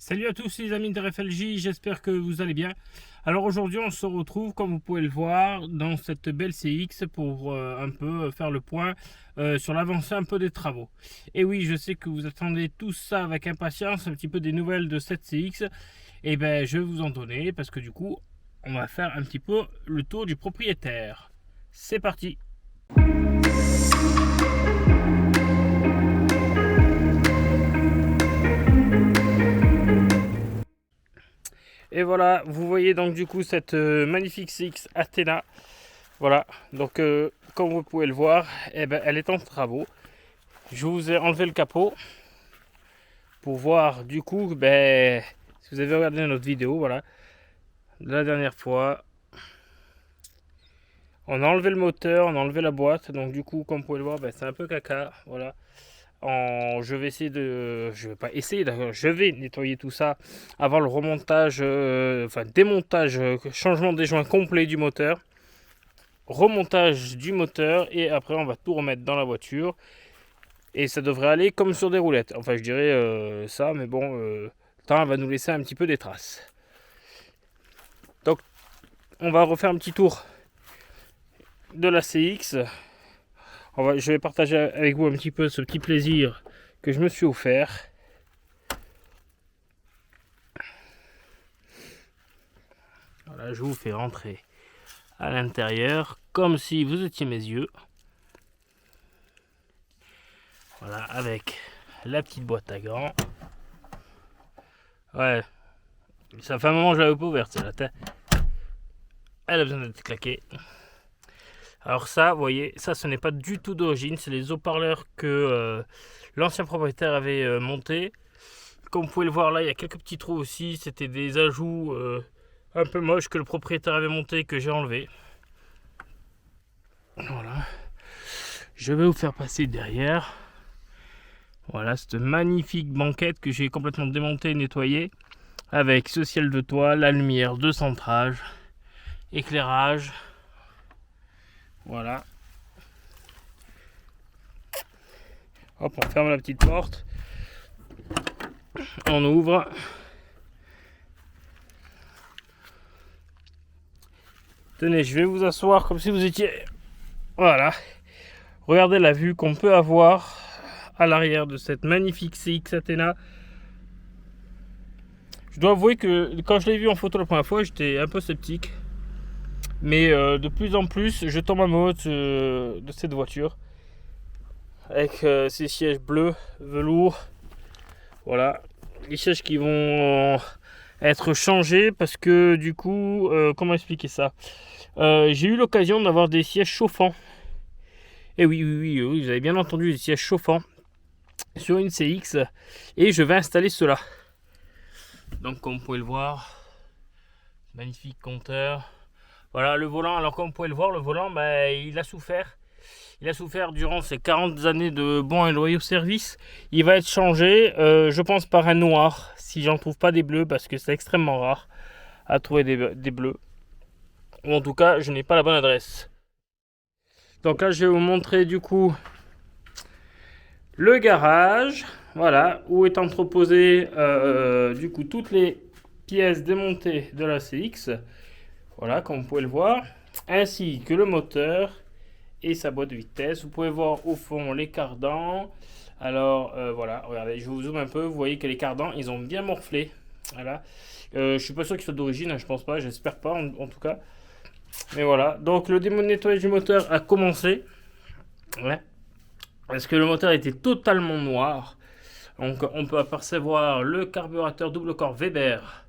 Salut à tous les amis de RFLJ, j'espère que vous allez bien. Alors aujourd'hui on se retrouve comme vous pouvez le voir dans cette belle CX pour un peu faire le point sur l'avancée un peu des travaux. Et oui, je sais que vous attendez tout ça avec impatience, un petit peu des nouvelles de cette CX. Et ben je vais vous en donner parce que du coup on va faire un petit peu le tour du propriétaire. C'est parti. Et voilà, vous voyez donc du coup cette magnifique CX Athena. Voilà, donc comme vous pouvez le voir, eh ben, elle est en travaux. Je vous ai enlevé le capot pour voir du coup, ben, si vous avez regardé notre vidéo, voilà, la dernière fois, on a enlevé le moteur, on a enlevé la boîte, donc du coup, comme vous pouvez le voir, ben, c'est un peu caca, voilà. Je vais essayer de, je vais pas essayer d'ailleurs, je vais nettoyer tout ça avant le remontage, enfin démontage, changement des joints complet du moteur, remontage du moteur et après on va tout remettre dans la voiture. Et ça devrait aller comme sur des roulettes. Enfin, je dirais ça, mais bon, le temps va nous laisser un petit peu des traces. Donc, on va refaire un petit tour de la CX. Je vais partager avec vous un petit peu ce petit plaisir que je me suis offert. Voilà, je vous fais rentrer à l'intérieur comme si vous étiez mes yeux. Voilà, avec la petite boîte à gants. Ouais, ça fait un moment que je l'avais pas ouverte, celle-là. Elle a besoin d'être claquée. Alors ça, vous voyez, ça ce n'est pas du tout d'origine, c'est les haut-parleurs que l'ancien propriétaire avait montés. Comme vous pouvez le voir là, il y a quelques petits trous aussi, c'était des ajouts un peu moches que le propriétaire avait monté que j'ai enlevé. Voilà. Je vais vous faire passer derrière. Voilà, cette magnifique banquette que j'ai complètement démontée et nettoyée. Avec ce ciel de toit, la lumière de centrage, éclairage. Voilà. Hop, on ferme la petite porte. On ouvre. Tenez, je vais vous asseoir comme si vous étiez... Voilà. Regardez la vue qu'on peut avoir à l'arrière de cette magnifique CX Athena. Je dois avouer que quand je l'ai vu en photo la première fois, j'étais un peu sceptique. Mais de plus en plus, je tombe amoureux de cette voiture. Avec ces sièges bleus, velours. Voilà. Les sièges qui vont être changés parce que du coup, comment expliquer ça, j'ai eu l'occasion d'avoir des sièges chauffants. Et oui, vous avez bien entendu, des sièges chauffants sur une CX. Et je vais installer cela. Donc comme vous pouvez le voir, magnifique compteur. Voilà le volant, alors comme vous pouvez le voir, le volant, ben, il a souffert. Il a souffert durant ces 40 années de bons et loyaux services. Il va être changé, je pense, par un noir, si j'en trouve pas des bleus, parce que c'est extrêmement rare à trouver des bleus. Ou en tout cas, je n'ai pas la bonne adresse. Donc là, je vais vous montrer du coup le garage. Voilà, où est entreposé du coup toutes les pièces démontées de la CX. Voilà, comme vous pouvez le voir. Ainsi que le moteur et sa boîte de vitesse. Vous pouvez voir au fond les cardans. Alors voilà, regardez, je vous zoome un peu. Vous voyez que les cardans, ils ont bien morflé. Voilà. Je suis pas sûr qu'ils soient d'origine, hein, je pense pas, j'espère pas en tout cas. Mais voilà, donc le nettoyage du moteur a commencé. Ouais. Parce que le moteur était totalement noir. Donc on peut apercevoir le carburateur double corps Weber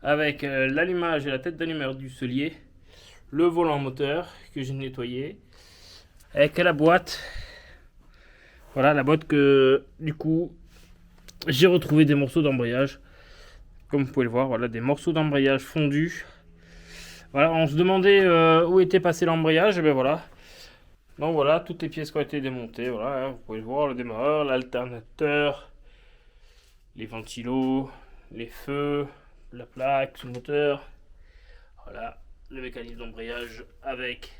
avec l'allumage et la tête d'allumeur du cellier. Le volant moteur que j'ai nettoyé. Avec la boîte. Voilà la boîte que du coup j'ai retrouvé des morceaux d'embrayage. Comme vous pouvez le voir, voilà des morceaux d'embrayage fondus. Voilà, on se demandait où était passé l'embrayage, et ben voilà. Donc voilà, toutes les pièces qui ont été démontées, voilà, hein, vous pouvez le voir, le démarreur, l'alternateur, les ventilos, les feux, la plaque, le moteur. Voilà, le mécanisme d'embrayage avec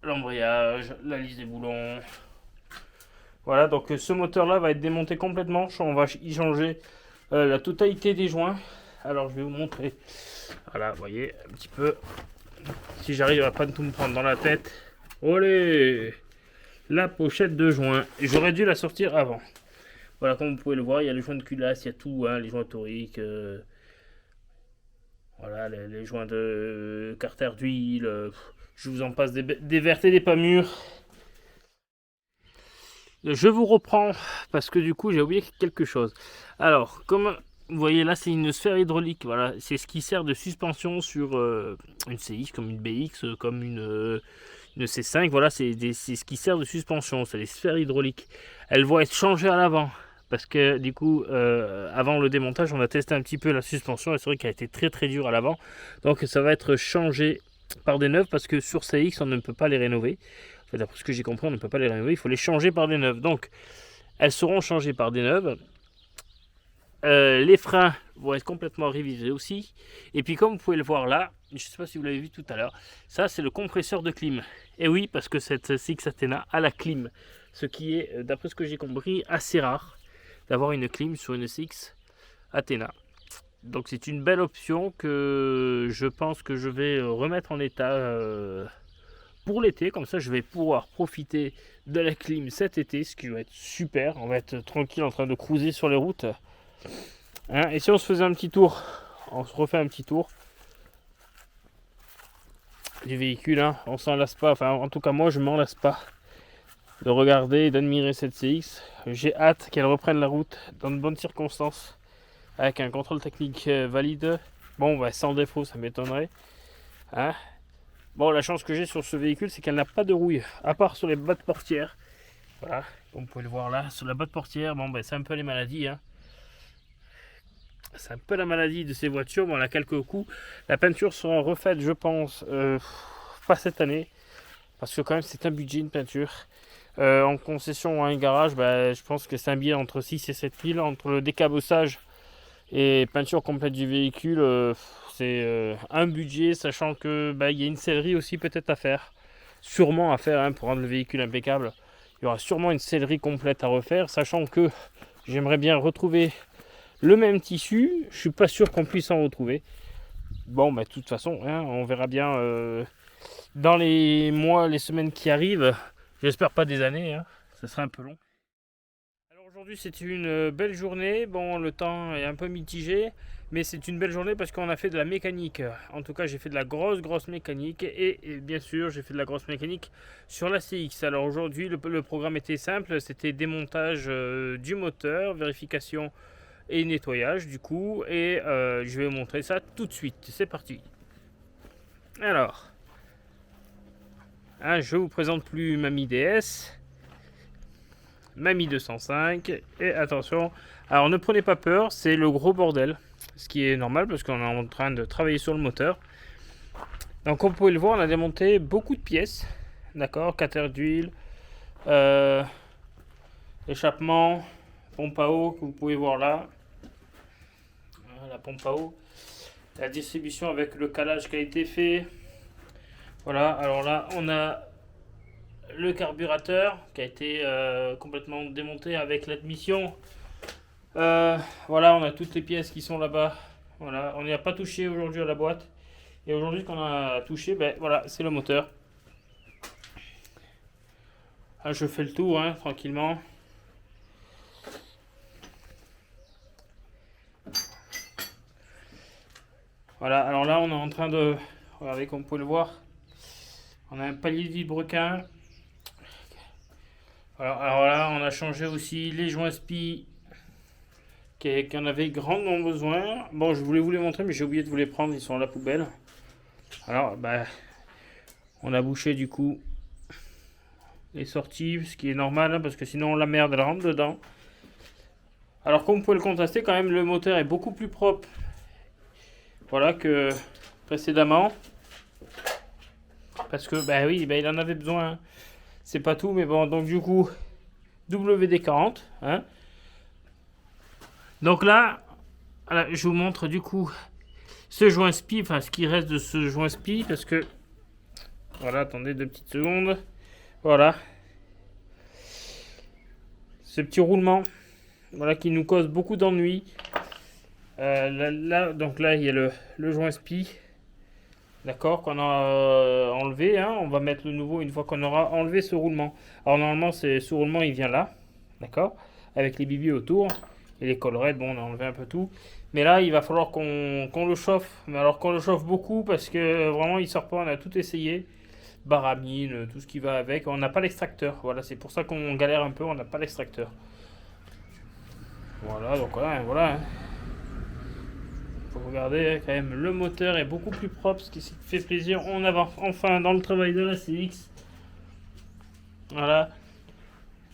l'embrayage, la lisse des boulons. Voilà, donc ce moteur là va être démonté complètement. On va y changer la totalité des joints. Alors je vais vous montrer. Voilà, vous voyez un petit peu. Si j'arrive à pas tout me prendre dans la tête. Olé, la pochette de joints. Et j'aurais dû la sortir avant. Voilà, comme vous pouvez le voir, il y a les joints de culasse, il y a tout, hein, les joints toriques. Voilà, les joints de carter d'huile. Je vous en passe des vertes et des pas mûres. Je vous reprends parce que du coup j'ai oublié quelque chose. Alors, comme vous voyez là, c'est une sphère hydraulique. Voilà, c'est ce qui sert de suspension sur une CX, comme une BX, comme une C5. Voilà, c'est ce qui sert de suspension. C'est les sphères hydrauliques. Elles vont être changées à l'avant. Parce que du coup, avant le démontage, on a testé un petit peu la suspension. Et c'est vrai qu'elle a été très très dure à l'avant. Donc ça va être changé par des neuves parce que sur CX, on ne peut pas les rénover. Enfin, d'après ce que j'ai compris, on ne peut pas les rénover. Il faut les changer par des neuves. Donc, elles seront changées par des neuves. Les freins vont être complètement révisés aussi. Et puis comme vous pouvez le voir là, je ne sais pas si vous l'avez vu tout à l'heure, ça c'est le compresseur de clim. Et oui, parce que cette CX Athena a la clim. Ce qui est, d'après ce que j'ai compris, assez rare d'avoir une clim sur une CX Athena. Donc c'est une belle option que je pense que je vais remettre en état pour l'été. Comme ça je vais pouvoir profiter de la clim cet été, ce qui va être super. On va être tranquille en train de cruiser sur les routes. Hein, et si on se faisait un petit tour, on se refait un petit tour du véhicule, hein, on s'en lasse pas, enfin en tout cas moi je m'en lasse pas de regarder et d'admirer cette CX. J'ai hâte qu'elle reprenne la route dans de bonnes circonstances avec un contrôle technique valide. Bon, bah, sans défaut, ça m'étonnerait. Hein, bon, la chance que j'ai sur ce véhicule, c'est qu'elle n'a pas de rouille, à part sur les bas de portière. Voilà, comme vous pouvez le voir là, sur la bas de portière, bon, bah, c'est un peu les maladies. Hein. C'est un peu la maladie de ces voitures. Bon, on a quelques coups. La peinture sera refaite, je pense, pas cette année. Parce que quand même, c'est un budget, une peinture. En concession ou un garage, bah, je pense que c'est un billet entre 6 et 7 000. Entre le décabossage et peinture complète du véhicule, c'est un budget, sachant que bah, y a une sellerie aussi peut-être à faire. Sûrement à faire, hein, pour rendre le véhicule impeccable. Il y aura sûrement une sellerie complète à refaire, sachant que j'aimerais bien retrouver le même tissu. Je suis pas sûr qu'on puisse en retrouver. Bon, bah, de toute façon, hein, on verra bien dans les mois, les semaines qui arrivent. J'espère pas des années, hein, ça serait un peu long. Alors aujourd'hui, c'est une belle journée. Bon, le temps est un peu mitigé, mais c'est une belle journée parce qu'on a fait de la mécanique. En tout cas, j'ai fait de la grosse mécanique et bien sûr, j'ai fait de la grosse mécanique sur la CX. Alors aujourd'hui, le programme était simple, c'était démontage du moteur, vérification et nettoyage du coup, et je vais vous montrer ça tout de suite. C'est parti. Alors, hein, je vous présente plus ma Mi DS, ma Mi 205, et attention, alors ne prenez pas peur, c'est le gros bordel, ce qui est normal parce qu'on est en train de travailler sur le moteur. Donc comme vous pouvez le voir, on a démonté beaucoup de pièces, d'accord, carter d'huile, échappement, pompe à eau que vous pouvez voir là, la pompe à eau, la distribution avec le calage qui a été fait. Voilà, alors là on a le carburateur qui a été complètement démonté avec l'admission. Voilà, on a toutes les pièces qui sont là-bas. Voilà, on n'y a pas touché aujourd'hui à la boîte. Et aujourd'hui, ce qu'on a touché, ben voilà, c'est le moteur. Là, je fais le tour, hein, tranquillement. Voilà, alors là, on est en train de... Regardez, comme vous pouvez le voir. On a un palier de vilebrequin. Voilà, alors là, on a changé aussi les joints SPI qui en avaient grandement besoin. Bon, je voulais vous les montrer, mais j'ai oublié de vous les prendre. Ils sont à la poubelle. Alors, bah, on a bouché du coup les sorties, ce qui est normal, hein, parce que sinon la merde elle rentre dedans. Alors, comme vous pouvez le contraster, quand même, le moteur est beaucoup plus propre, voilà, que précédemment. Parce que, bah oui, bah, il en avait besoin. Hein. C'est pas tout, mais bon, donc du coup, WD-40. Hein. Donc là, voilà, je vous montre du coup ce joint SPI, enfin ce qui reste de ce joint SPI, parce que, voilà, attendez 2 petites secondes. Voilà. Ce petit roulement, voilà, qui nous cause beaucoup d'ennuis. Donc là, il y a le joint SPI, d'accord, qu'on a enlevé. Hein. On va mettre le nouveau une fois qu'on aura enlevé ce roulement. Alors normalement, ce roulement, il vient là, d'accord, avec les bibis autour et les collerettes. Bon, on a enlevé un peu tout. Mais là, il va falloir qu'on le chauffe. Mais alors qu'on le chauffe beaucoup parce que vraiment, il sort pas. On a tout essayé. Baramine, tout ce qui va avec. On n'a pas l'extracteur. Voilà, c'est pour ça qu'on galère un peu. On n'a pas l'extracteur. Voilà, donc voilà. Hein. Faut regarder quand même, le moteur est beaucoup plus propre, ce qui fait plaisir. On avance enfin dans le travail de la CX. Voilà.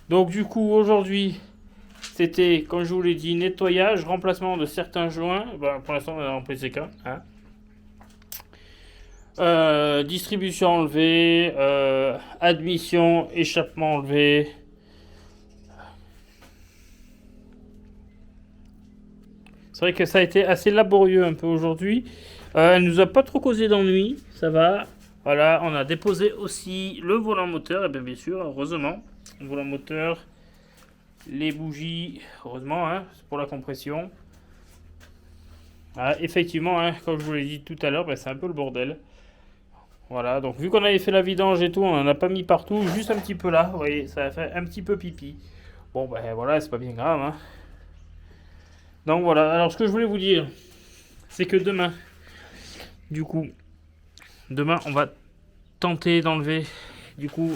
Donc du coup, aujourd'hui, c'était, comme je vous l'ai dit, nettoyage, remplacement de certains joints. Pour l'instant, on a remplacé qu'un. Hein. Distribution enlevée, admission, échappement enlevé. C'est vrai que ça a été assez laborieux un peu aujourd'hui. Elle nous a pas trop causé d'ennui, ça va. Voilà, on a déposé aussi le volant moteur, et bien sûr, heureusement. Le volant moteur, les bougies, heureusement, hein, c'est pour la compression. Ah, effectivement, hein, comme je vous l'ai dit tout à l'heure, c'est un peu le bordel. Voilà, donc vu qu'on avait fait la vidange et tout, on n'en a pas mis partout, juste un petit peu là. Vous voyez, ça a fait un petit peu pipi. Bon, voilà, c'est pas bien grave. Hein. Donc voilà, alors ce que je voulais vous dire, c'est que demain, du coup, on va tenter d'enlever, du coup,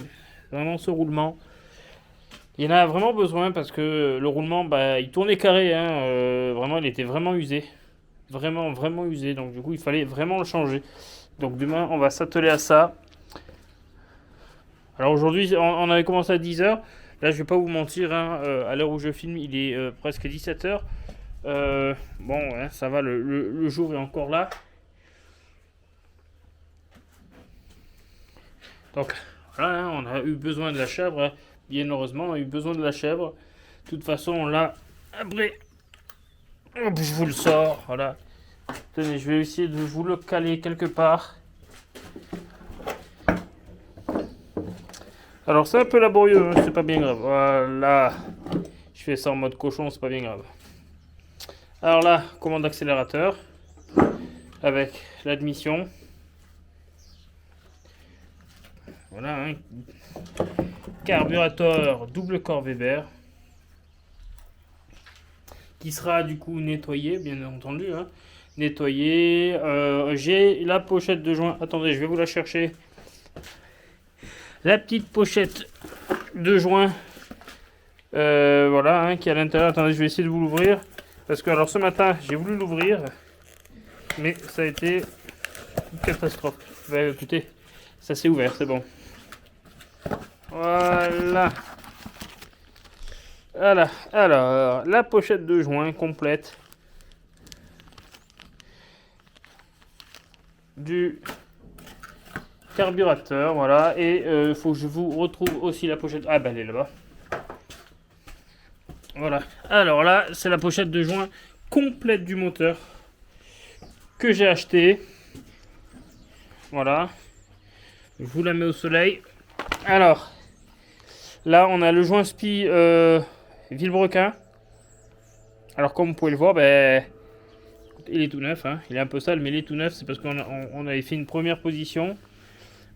vraiment ce roulement. Il y en a vraiment besoin parce que le roulement, il tournait carré, hein, vraiment, il était vraiment usé. Vraiment, vraiment usé, donc du coup, il fallait vraiment le changer. Donc demain, on va s'atteler à ça. Alors aujourd'hui, on avait commencé à 10h. Là, je vais pas vous mentir, hein, à l'heure où je filme, il est presque 17h. Bon, hein, ça va, le jour est encore là. Donc, voilà, hein, on a eu besoin de la chèvre. Hein. Bien heureusement, on a eu besoin de la chèvre. De toute façon, on l'a après. Hop, je vous le sors, voilà. Tenez, je vais essayer de vous le caler quelque part. Alors, c'est un peu laborieux, hein, c'est pas bien grave. Voilà. Je fais ça en mode cochon, c'est pas bien grave. Alors là, commande d'accélérateur avec l'admission. Voilà, hein. Carburateur double corps Weber qui sera du coup nettoyé, bien entendu. Hein. Nettoyé. J'ai la pochette de joint. Attendez, je vais vous la chercher. La petite pochette de joint. Voilà, hein, qui est à l'intérieur. Attendez, je vais essayer de vous l'ouvrir. Parce que alors ce matin, j'ai voulu l'ouvrir. Mais ça a été une catastrophe. Écoutez, ça s'est ouvert, c'est bon. Voilà. Voilà. Alors, la pochette de joint complète. Du carburateur, voilà. Et il faut que je vous retrouve aussi la pochette. Ah, elle est là-bas. Voilà. Alors là, c'est la pochette de joint complète du moteur que j'ai acheté. Voilà. Je vous la mets au soleil. Alors, là, on a le joint SPI Villebrequin. Alors, comme vous pouvez le voir, il est tout neuf. Hein. Il est un peu sale, mais il est tout neuf. C'est parce qu'on avait fait une première position.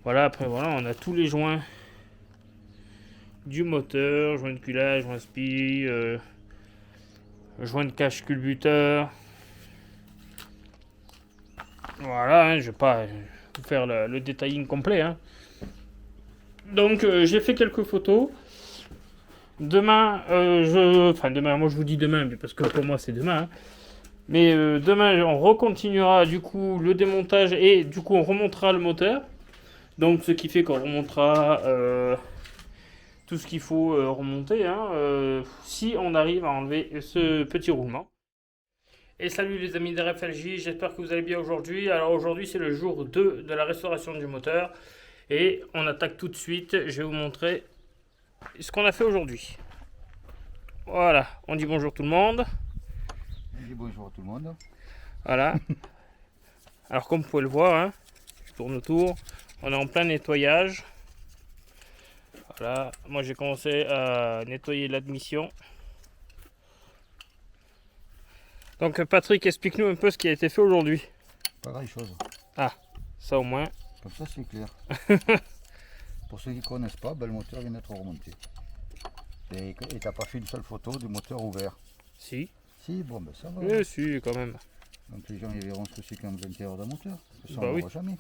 Voilà, après, voilà, on a tous les joints du moteur, joint de culage, joint SPI, joint de cache culbuteur. Voilà, hein, je vais pas vous faire le detailing complet. Hein. Donc, j'ai fait quelques photos. Demain, demain, moi je vous dis demain, parce que pour moi c'est demain. Hein. Mais demain, on recontinuera du coup le démontage et du coup on remontera le moteur. Donc, ce qui fait qu'on remontera tout ce qu'il faut remonter, hein, si on arrive à enlever ce petit roulement. Et salut les amis de RFLJ, j'espère que vous allez bien aujourd'hui. Alors aujourd'hui c'est le jour 2 de la restauration du moteur. Et on attaque tout de suite, je vais vous montrer ce qu'on a fait aujourd'hui. Voilà, on dit bonjour tout le monde. On dit bonjour à tout le monde. Voilà. Alors comme vous pouvez le voir, hein, je tourne autour, on est en plein nettoyage. Voilà, moi j'ai commencé à nettoyer l'admission. Donc Patrick, explique-nous un peu ce qui a été fait aujourd'hui. Pas grand chose. Ah, ça au moins. Comme ça c'est clair. Pour ceux qui ne connaissent pas, ben, le moteur vient d'être remonté. Et t'as pas fait une seule photo du moteur ouvert. Si. Si, bon ben ça va. Oui, si, quand même. Donc les gens ils verront ce que c'est qu'un l'intérieur d'un moteur. Ça Bah on ne oui. voit jamais.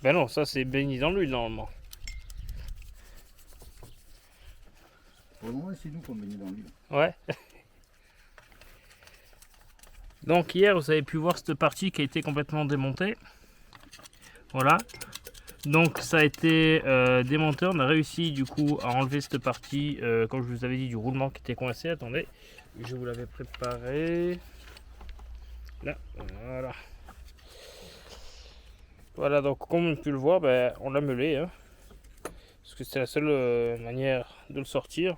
Ben non, ça c'est baigné dans l'huile normalement. Pour le moment c'est nous qu'on baigne dans l'huile. Ouais. Donc hier vous avez pu voir cette partie qui a été complètement démontée. Voilà. Donc ça a été démonté. On a réussi du coup à enlever cette partie, comme je vous avais dit, du roulement qui était coincé. Attendez, je vous l'avais préparé. Là, voilà. Voilà, donc comme on peut le voir, ben, on l'a meulé. Hein, parce que c'est la seule manière de le sortir.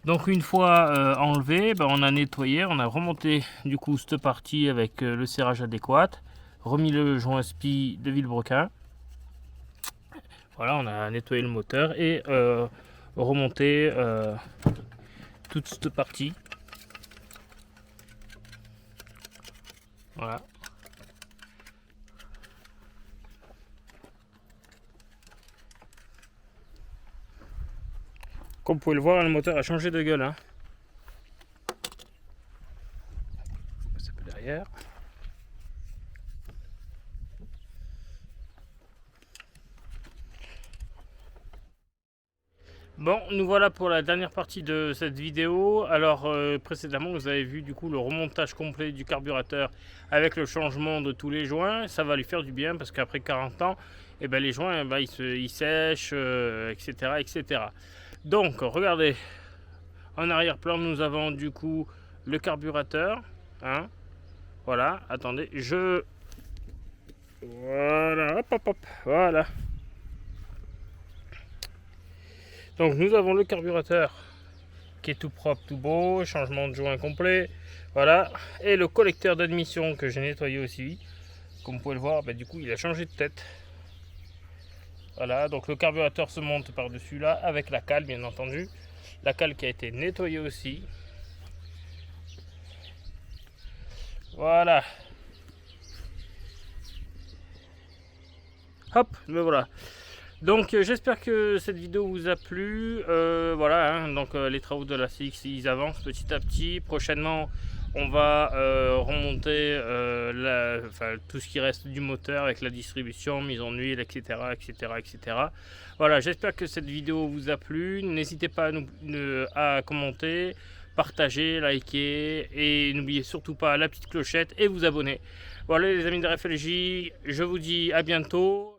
Donc une fois enlevé, ben, on a nettoyé, on a remonté du coup cette partie avec le serrage adéquat, remis le joint SPI de Villebrequin. Voilà, on a nettoyé le moteur et remonté toute cette partie. Voilà. Comme vous pouvez le voir, le moteur a changé de gueule. Hein. Ça peut derrière. Bon, nous voilà pour la dernière partie de cette vidéo. Alors précédemment vous avez vu du coup le remontage complet du carburateur avec le changement de tous les joints. Ça va lui faire du bien parce qu'après 40 ans, eh ben, les joints ils sèchent, etc., etc. Donc regardez, en arrière-plan nous avons du coup le carburateur. Hein. Voilà, attendez, voilà, hop hop hop, voilà. Donc nous avons le carburateur qui est tout propre, tout beau, changement de joint complet, voilà, et le collecteur d'admission que j'ai nettoyé aussi, comme vous pouvez le voir, bah, du coup il a changé de tête. Voilà, donc le carburateur se monte par-dessus là, avec la cale bien entendu, la cale qui a été nettoyée aussi. Voilà. Hop, me voilà. Donc j'espère que cette vidéo vous a plu. Voilà, hein, donc les travaux de la CX ils avancent petit à petit. Prochainement on va remonter tout ce qui reste du moteur avec la distribution, mise en huile, etc., etc., etc. Voilà, j'espère que cette vidéo vous a plu. N'hésitez pas à commenter, partager, liker et n'oubliez surtout pas la petite clochette et vous abonner. Voilà les amis de RFLJ, je vous dis à bientôt.